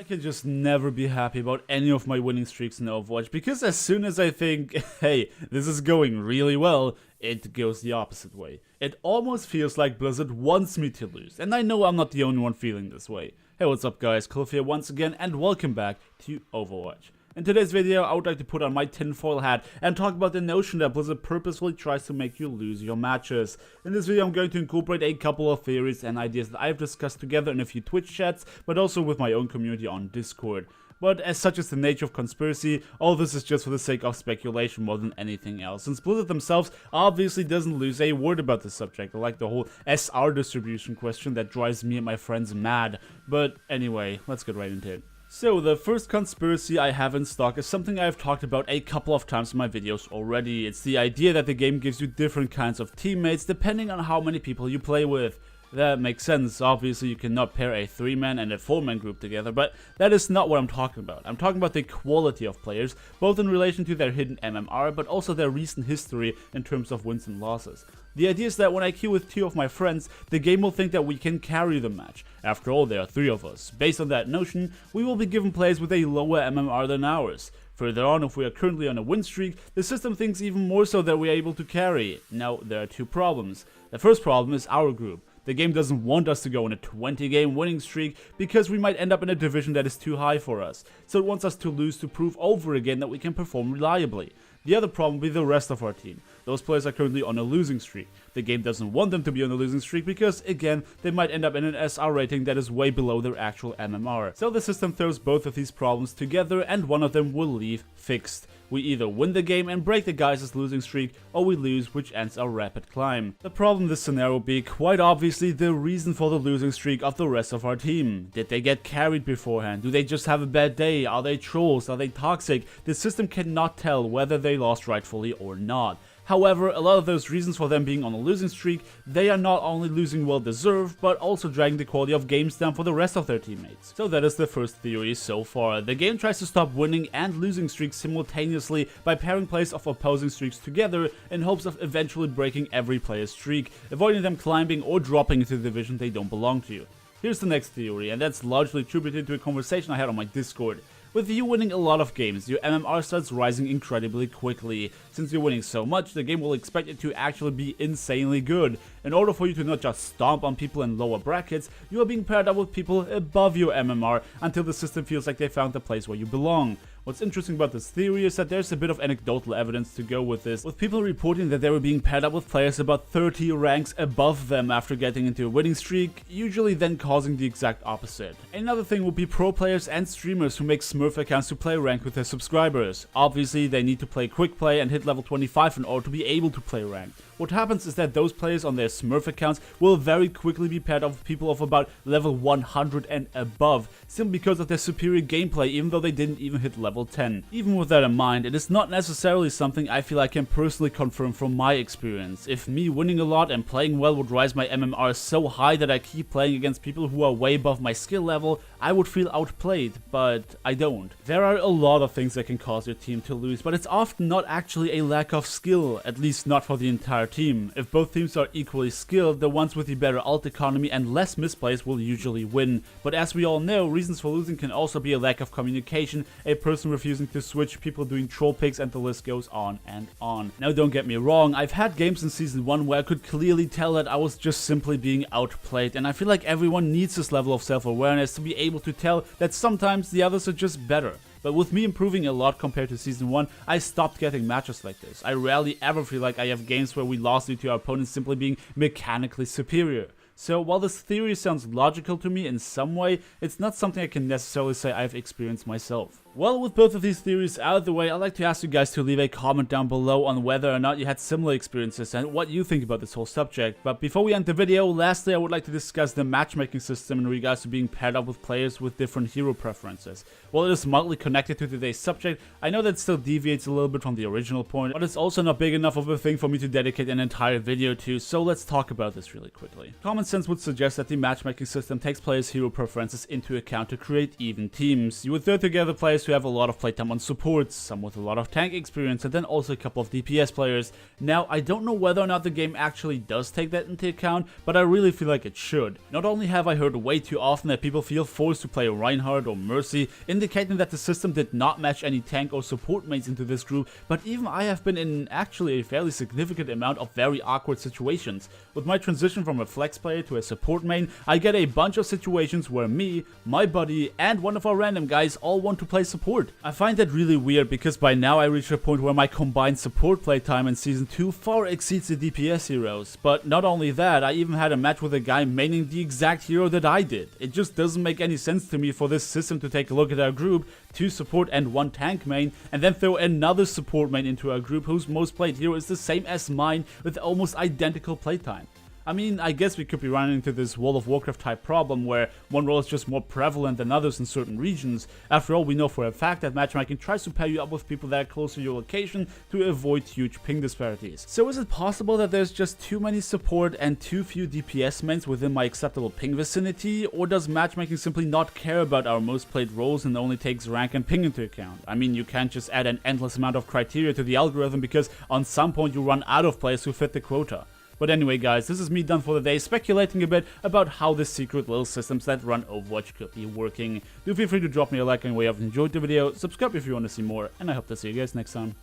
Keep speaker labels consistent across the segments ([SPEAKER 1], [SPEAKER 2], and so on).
[SPEAKER 1] I can just never be happy about any of my winning streaks in Overwatch, because as soon as I think, hey, this is going really well, it goes the opposite way. It almost feels like Blizzard wants me to lose, and I know I'm not the only one feeling this way. Hey, what's up guys, Cliff here once again, and welcome back to Overwatch. In today's video, I would like to put on my tinfoil hat and talk about the notion that Blizzard purposefully tries to make you lose your matches. In this video, I'm going to incorporate a couple of theories and ideas that I've discussed together in a few Twitch chats, but also with my own community on Discord. But as such is the nature of conspiracy, all this is just for the sake of speculation more than anything else, since Blizzard themselves obviously doesn't lose a word about the subject, like the whole SR distribution question that drives me and my friends mad. But anyway, let's get right into it. So, the first conspiracy I have in stock is something I've talked about a couple of times in my videos already. It's the idea that the game gives you different kinds of teammates depending on how many people you play with. That makes sense. Obviously, you cannot pair a 3-man and a 4-man group together, but that is not what I'm talking about. I'm talking about the quality of players, both in relation to their hidden MMR, but also their recent history in terms of wins and losses. The idea is that when I queue with 2 of my friends, the game will think that we can carry the match. After all, there are 3 of us. Based on that notion, we will be given players with a lower MMR than ours. Further on, if we are currently on a win streak, the system thinks even more so that we are able to carry. Now, there are 2 problems. The first problem is our group. The game doesn't want us to go on a 20-game winning streak because we might end up in a division that is too high for us. So it wants us to lose to prove over again that we can perform reliably. The other problem will be the rest of our team. Those players are currently on a losing streak. The game doesn't want them to be on a losing streak because, again, they might end up in an SR rating that is way below their actual MMR. So the system throws both of these problems together and one of them will leave fixed. We either win the game and break the guys' losing streak, or we lose, which ends our rapid climb. The problem in this scenario would be, quite obviously, the reason for the losing streak of the rest of our team. Did they get carried beforehand? Do they just have a bad day? Are they trolls? Are they toxic? The system cannot tell whether they lost rightfully or not. However, a lot of those reasons for them being on a losing streak, they are not only losing well deserved, but also dragging the quality of games down for the rest of their teammates. So that is the first theory so far. The game tries to stop winning and losing streaks simultaneously by pairing players of opposing streaks together in hopes of eventually breaking every player's streak, avoiding them climbing or dropping into the division they don't belong to. Here's the next theory, and that's largely attributed to a conversation I had on my Discord. With you winning a lot of games, your MMR starts rising incredibly quickly. Since you're winning so much, the game will expect it to actually be insanely good. In order for you to not just stomp on people in lower brackets, you are being paired up with people above your MMR until the system feels like they found the place where you belong. What's interesting about this theory is that there's a bit of anecdotal evidence to go with this, with people reporting that they were being paired up with players about 30 ranks above them after getting into a winning streak, usually then causing the exact opposite. Another thing would be pro players and streamers who make Smurf accounts to play ranked with their subscribers. Obviously, they need to play quick play and hit level 25 in order to be able to play ranked. What happens is that those players on their Smurf accounts will very quickly be paired up with people of about level 100 and above, simply because of their superior gameplay even though they didn't even hit level 10. Even with that in mind, it is not necessarily something I feel I can personally confirm from my experience. If me winning a lot and playing well would rise my MMR so high that I keep playing against people who are way above my skill level, I would feel outplayed, but I don't. There are a lot of things that can cause your team to lose, but it's often not actually a lack of skill, at least not for the entire team. If both teams are equally skilled, the ones with the better ult economy and less misplays will usually win. But as we all know, reasons for losing can also be a lack of communication, a person refusing to switch, people doing troll picks, and the list goes on and on. Now don't get me wrong, I've had games in Season 1 where I could clearly tell that I was just simply being outplayed, and I feel like everyone needs this level of self-awareness to be able to tell that sometimes the others are just better. But with me improving a lot compared to Season 1, I stopped getting matches like this. I rarely ever feel like I have games where we lost due to our opponents simply being mechanically superior. So while this theory sounds logical to me in some way, it's not something I can necessarily say I've experienced myself. Well, with both of these theories out of the way, I'd like to ask you guys to leave a comment down below on whether or not you had similar experiences and what you think about this whole subject. But before we end the video, lastly I would like to discuss the matchmaking system in regards to being paired up with players with different hero preferences. While it is mildly connected to today's subject, I know that it still deviates a little bit from the original point, but it's also not big enough of a thing for me to dedicate an entire video to, so let's talk about this really quickly. Common sense would suggest that the matchmaking system takes players' hero preferences into account to create even teams. You would throw together players players who have a lot of playtime on supports, some with a lot of tank experience, and then also a couple of DPS players. Now, I don't know whether or not the game actually does take that into account, but I really feel like it should. Not only have I heard way too often that people feel forced to play Reinhardt or Mercy, indicating that the system did not match any tank or support mains into this group, but even I have been in actually a fairly significant amount of very awkward situations. With my transition from a flex player to a support main, I get a bunch of situations where me, my buddy, and one of our random guys all want to play support. I find that really weird because by now I reached a point where my combined support playtime in Season 2 far exceeds the DPS heroes. But not only that, I even had a match with a guy maining the exact hero that I did. It just doesn't make any sense to me for this system to take a look at our group, 2 support and 1 tank main, and then throw another support main into our group whose most played hero is the same as mine with almost identical playtime. I mean, I guess we could be running into this World of Warcraft type problem where one role is just more prevalent than others in certain regions. After all, we know for a fact that matchmaking tries to pair you up with people that are close to your location to avoid huge ping disparities. So is it possible that there's just too many support and too few DPS mains within my acceptable ping vicinity, or does matchmaking simply not care about our most played roles and only takes rank and ping into account? I mean, you can't just add an endless amount of criteria to the algorithm because on some point you run out of players who fit the quota. But anyway guys, this is me done for the day, speculating a bit about how the secret little systems that run Overwatch could be working. Do feel free to drop me a like anyway if you enjoyed the video, subscribe if you want to see more, and I hope to see you guys next time.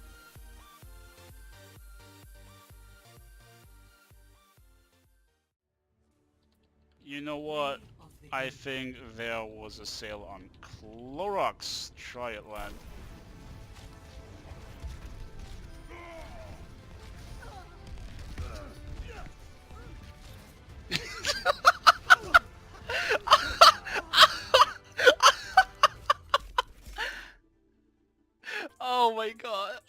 [SPEAKER 2] You know what? I think there was a sale on Clorox. Try it, lad. Oh my god.